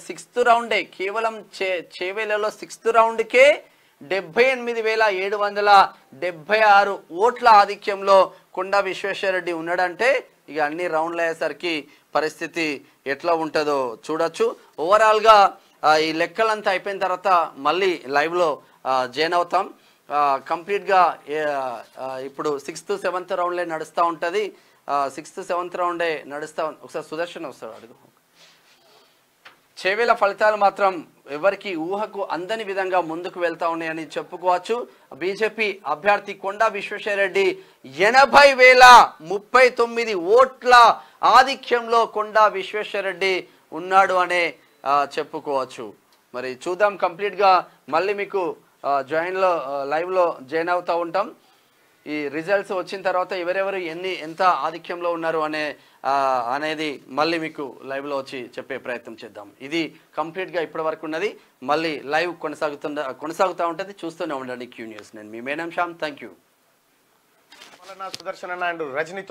Sixth రౌండే కేవలం చేవేలలో sixth రౌండ్కే 78,776 ఓట్ల ఆధిక్యంలో కొండా విశ్వేశ్వరరెడ్డి ఉన్నాడంటే ఇక అన్ని రౌండ్లు అయ్యేసరికి పరిస్థితి ఎట్లా ఉంటుందో చూడొచ్చు. ఓవరాల్గా ఈ లెక్కలంతా అయిపోయిన తర్వాత మళ్ళీ లైవ్లో జాయిన్ అవుతాం. కంప్లీట్గా ఇప్పుడు 6th 7th రౌండ్లే నడుస్తూ ఉంటుంది. 6th 7th రౌండే నడుస్తూ ఒకసారి సుదర్శన్ వస్తాడు అడుగు. చేవేల ఫలితాలు మాత్రం ఎవరికి ఊహకు అందని విధంగా ముందుకు వెళ్తా ఉన్నాయని చెప్పుకోవచ్చు. బీజేపీ అభ్యర్థి కొండా విశ్వేశ్వరరెడ్డి 80,039 ఓట్ల ఆధిక్యంలో కొండా విశ్వేశ్వరరెడ్డి ఉన్నాడు అనే చెప్పుకోవచ్చు. మరి చూద్దాం, కంప్లీట్గా మళ్ళీ మీకు లైవ్లో జాయిన్ అవుతూ ఉంటాం. ఈ రిజల్ట్స్ వచ్చిన తర్వాత ఎవరెవరు ఎంత ఆధిక్యంలో ఉన్నారు అనేది మళ్ళీ మీకు లైవ్లో వచ్చి చెప్పే ప్రయత్నం చేద్దాం. ఇది కంప్లీట్గా ఇప్పటి వరకు ఉన్నది. మళ్ళీ లైవ్ కొనసాగుతూ ఉంటుంది. చూస్తూనే ఉండండి క్యూ న్యూస్. నేను మీ madam Shyam. Thank you. Sudarshan and రజనీతో